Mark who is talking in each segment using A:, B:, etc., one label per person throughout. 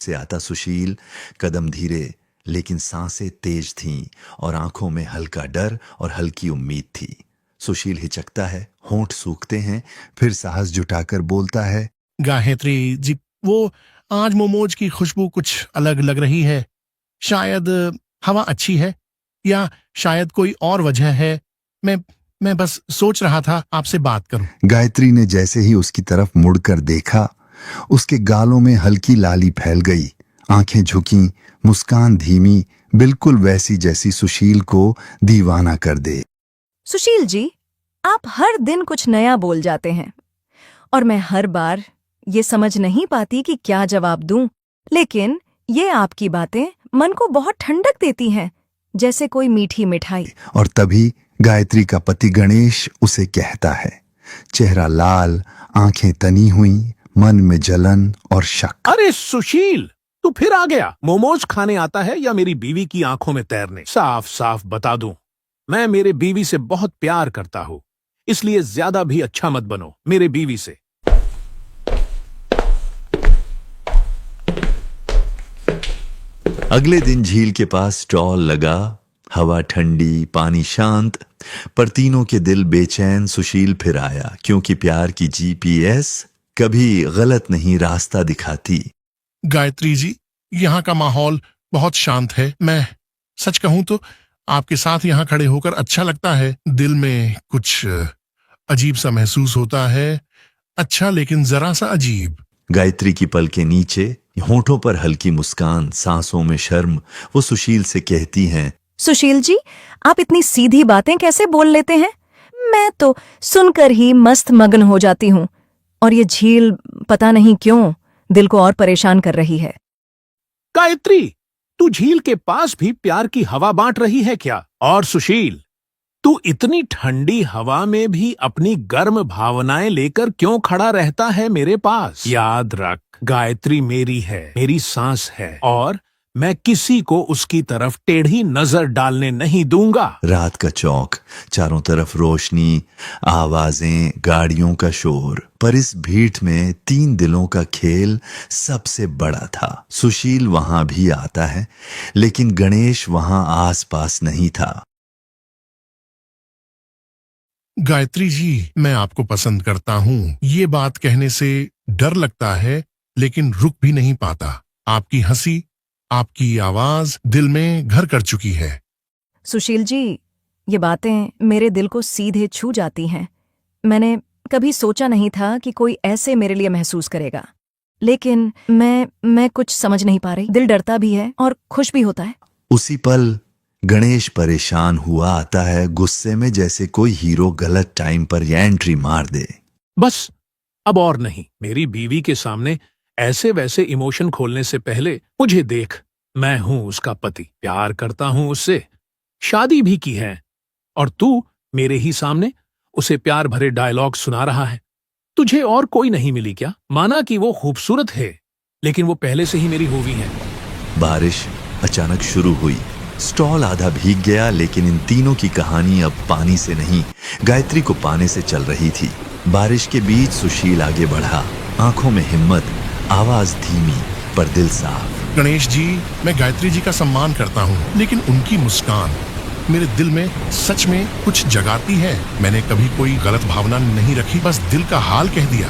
A: से आता सुशील। कदम धीरे लेकिन सांसें तेज थीं और आंखों में हल्का डर और हल्की उम्मीद थी। सुशील हिचकता है, होंठ सूखते हैं, फिर साहस जुटाकर बोलता है,
B: गायत्री जी, वो आज मोमोज की खुशबू कुछ अलग लग रही है। शायद हवा अच्छी है या शायद कोई और वजह है। मैं बस सोच रहा था आपसे बात करूं।
A: गायत्री ने जैसे ही उसकी तरफ मुड़कर देखा, उसके गालों में हल्की लाली फैल गई, आंखें झुकी, मुस्कान धीमी, बिल्कुल वैसी जैसी सुशील को दीवाना कर दे।
C: सुशील जी, आप हर दिन कुछ नया बोल जाते हैं और मैं हर बार ये समझ नहीं पाती कि क्या जवाब दूं। लेकिन ये आपकी बातें मन को बहुत ठंडक देती हैं, जैसे कोई मीठी मिठाई।
A: और तभी गायत्री का पति गणेश उसे कहता है, चेहरा लाल, आंखें तनी हुई, मन में जलन और शक।
D: अरे सुशील, तू फिर आ गया। मोमोज खाने आता है या मेरी बीवी की आंखों में तैरने? साफ साफ बता दूं, मैं मेरे बीवी से बहुत प्यार करता हूं, इसलिए ज्यादा भी अच्छा मत बनो मेरे बीवी से।
A: अगले दिन झील के पास स्टॉल लगा, हवा ठंडी, पानी शांत, पर तीनों के दिल बेचैन। सुशील फिर आया, क्योंकि प्यार की जीपीएस कभी गलत नहीं रास्ता दिखाती।
B: गायत्री जी, यहाँ का माहौल बहुत शांत है। मैं सच कहूं तो आपके साथ यहाँ खड़े होकर अच्छा लगता है। दिल में कुछ अजीब सा महसूस होता है। अच्छा, लेकिन जरा सा अजीब।
A: गायत्री की पल के नीचे, होठों पर हल्की मुस्कान, सांसों में शर्म, वो सुशील से कहती हैं,
C: सुशील जी, आप इतनी सीधी बातें कैसे बोल लेते हैं? मैं तो सुनकर ही मस्त मगन हो जाती हूँ। और ये झील पता नहीं क्यों दिल को और परेशान कर रही है।
D: गायत्री, तू झील के पास भी प्यार की हवा बांट रही है क्या? और सुशील, तू इतनी ठंडी हवा में भी अपनी गर्म भावनाएं लेकर क्यों खड़ा रहता है मेरे पास? याद रख, गायत्री मेरी है, मेरी सांस है, और मैं किसी को उसकी तरफ टेढ़ी नजर डालने नहीं दूंगा।
A: रात का चौक, चारों तरफ रोशनी, आवाजें, गाड़ियों का शोर, पर इस भीड़ में तीन दिलों का खेल सबसे बड़ा था। सुशील वहां भी आता है, लेकिन गणेश वहां आसपास नहीं था।
B: गायत्री जी, मैं आपको पसंद करता हूँ, ये बात कहने से डर लगता है, लेकिन रुक भी नहीं पाता। आपकी हंसी, आपकी आवाज दिल में घर कर चुकी है।
C: सुशील जी, ये बातें मेरे दिल को सीधे छू जाती हैं। मैंने कभी सोचा नहीं था कि कोई ऐसे मेरे लिए महसूस करेगा, लेकिन मैं कुछ समझ नहीं पा रही। दिल डरता भी है और खुश भी होता है।
A: उसी पल गणेश परेशान हुआ आता है, गुस्से में, जैसे कोई हीरो गलत टाइम पर एंट्री मार दे।
D: बस अब और नहीं। मेरी बीवी के सामने ऐसे वैसे इमोशन खोलने से पहले मुझे देख, मैं हूं उसका पति, प्यार करता हूं उससे, शादी भी की है, और तू मेरे ही सामने उसे प्यार भरे डायलॉग सुना रहा है। तुझे और कोई नहीं मिली क्या? माना कि वो खूबसूरत है, लेकिन वो पहले से ही मेरी होवी है।
A: बारिश अचानक शुरू हुई, स्टॉल आधा भीग गया, लेकिन इन तीनों की कहानी अब पानी से नहीं, गायत्री को पाने से चल रही थी। बारिश के बीच सुशील आगे बढ़ा, आंखों में हिम्मत, आवाज धीमी पर दिल साफ।
B: गणेश जी, मैं गायत्री जी का सम्मान करता हूँ, लेकिन उनकी मुस्कान मेरे दिल में सच में कुछ जगाती है। मैंने कभी कोई गलत भावना नहीं रखी, बस दिल का हाल कह दिया।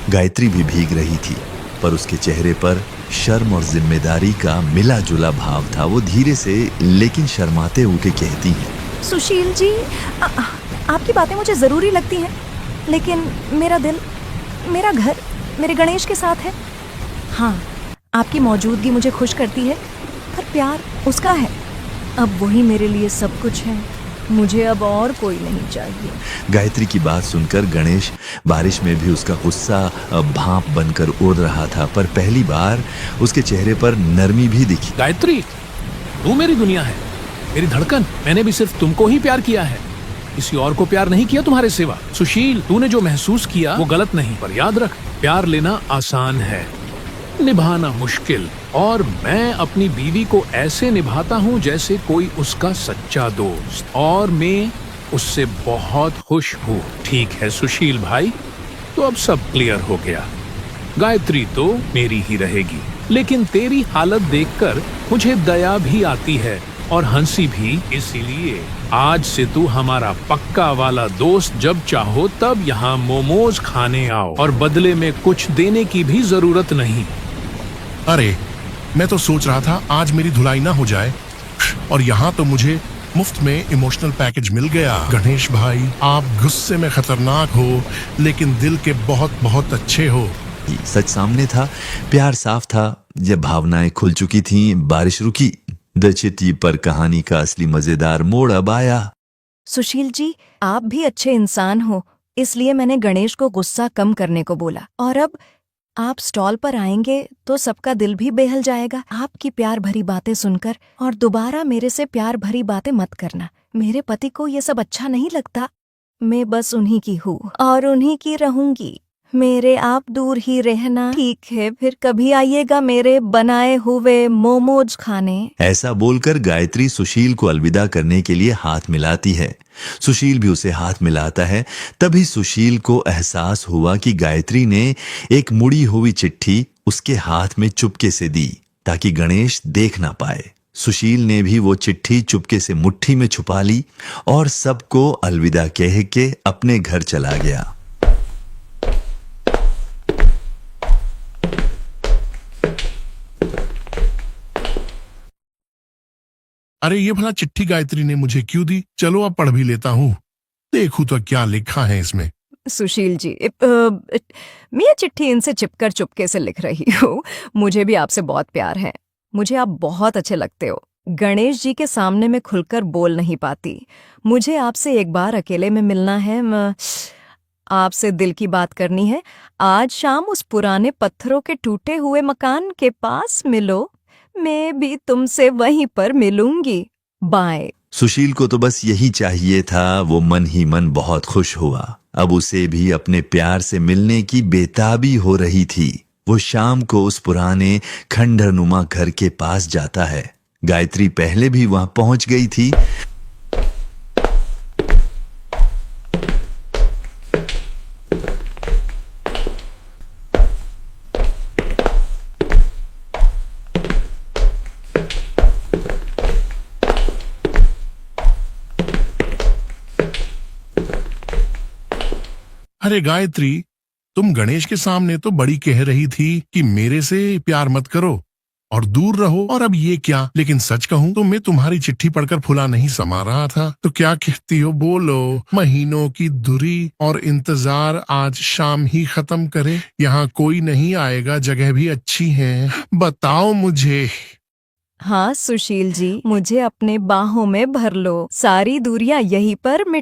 A: गायत्री भी भीग रही थी, पर उसके चेहरे पर शर्म और जिम्मेदारी का मिला जुला भाव था। वो धीरे से लेकिन शर्माते हुए कहती हैं,
C: सुशील जी, आपकी बातें मुझे जरूरी लगती हैं, लेकिन मेरा दिल, मेरा घर मेरे गणेश के साथ है। हाँ, आपकी मौजूदगी मुझे खुश करती है, पर प्यार उसका है। अब वही मेरे लिए सब कुछ है, मुझे अब और कोई नहीं चाहिए।
A: गायत्री की बात सुनकर गणेश बारिश में भी उसका गुस्सा भाप बनकर उड़ रहा था, पर पहली बार उसके चेहरे पर नरमी भी दिखी।
D: गायत्री, तू मेरी दुनिया है, मेरी धड़कन। मैंने भी सिर्फ तुमको ही प्यार किया है, किसी और को प्यार नहीं किया तुम्हारे सिवा। सुशील, तूने जो महसूस किया वो गलत नहीं, पर याद रख, प्यार लेना आसान है, निभाना मुश्किल। और मैं अपनी बीवी को ऐसे निभाता हूँ जैसे कोई उसका सच्चा दोस्त, और मैं उससे बहुत खुश हूँ। ठीक है सुशील भाई, तो अब सब क्लियर हो गया। गायत्री तो मेरी ही रहेगी, लेकिन तेरी हालत देखकर मुझे दया भी आती है और हंसी भी। इसीलिए आज से तू हमारा पक्का वाला दोस्त, जब चाहो तब यहाँ मोमोज खाने आओ और बदले में कुछ देने की भी जरूरत नहीं।
B: अरे मैं तो सोच रहा था आज मेरी धुलाई ना हो जाए, और यहाँ तो मुझे मुफ्त में इमोशनल पैकेज मिल गया। गणेश भाई, आप गुस्से में खतरनाक हो लेकिन दिल के बहुत बहुत अच्छे हो।
A: सच सामने था, प्यार साफ था। जब भावनाएं खुल चुकी थीं, बारिश रुकी। द चिट्ठी पर कहानी का असली मजेदार मोड़ अब आया।
C: सुशील जी, आप भी अच्छे इंसान हो, इसलिए मैंने गणेश को गुस्सा कम करने को बोला। और अब आप स्टॉल पर आएंगे तो सबका दिल भी बेहल जाएगा आपकी प्यार भरी बातें सुनकर। और दोबारा मेरे से प्यार भरी बातें मत करना, मेरे पति को ये सब अच्छा नहीं लगता। मैं बस उन्हीं की हूँ और उन्हीं की रहूंगी। मेरे आप दूर ही रहना, ठीक है? फिर कभी आइएगा मेरे बनाए हुए मोमोज खाने।
A: ऐसा बोलकर गायत्री सुशील को अलविदा करने के लिए हाथ मिलाती है। सुशील भी उसे हाथ मिलाता है। तभी सुशील को एहसास हुआ कि गायत्री ने एक मुड़ी हुई चिट्ठी उसके हाथ में चुपके से दी ताकि गणेश देख ना पाए। सुशील ने भी वो चिट्ठी चुपके से मुट्ठी में छुपा ली और सबको अलविदा कह के अपने घर चला गया।
B: अरे ये भला चिट्ठी गायत्री ने मुझे क्यों दी? चलो अब पढ़ भी लेता हूँ, देखूं तो क्या लिखा है इसमें।
C: सुशील जी, मैं ये चिट्ठी इनसे चिपकर चुपके से लिख रही हूँ। मुझे भी आपसे बहुत प्यार है, मुझे आप बहुत अच्छे लगते हो। गणेश जी के सामने मैं खुलकर बोल नहीं पाती। मुझे आपसे एक बार अकेले में मिलना है, आपसे दिल की बात करनी है। आज शाम उस पुराने पत्थरों के टूटे हुए मकान के पास मिलो, मैं भी तुमसे वहीं पर मिलूंगी। बाय।
A: सुशील को तो बस यही चाहिए था। वो मन ही मन बहुत खुश हुआ। अब उसे भी अपने प्यार से मिलने की बेताबी हो रही थी। वो शाम को उस पुराने खंडहरनुमा घर के पास जाता है। गायत्री पहले भी वहां पहुंच गई थी।
B: अरे गायत्री, तुम गणेश के सामने तो बड़ी कह रही थी कि मेरे से प्यार मत करो और दूर रहो, और अब ये क्या? लेकिन सच कहूं तो मैं तुम्हारी चिट्ठी पढ़कर फुला नहीं समा रहा था। तो क्या कहती हो, बोलो। महीनों की दूरी और इंतजार आज शाम ही खत्म करे। यहाँ कोई नहीं आएगा, जगह भी अच्छी है, बताओ मुझे।
C: हाँ सुशील जी, मुझे अपने बाहों में भर लो, सारी दूरियां यहीं पर मिट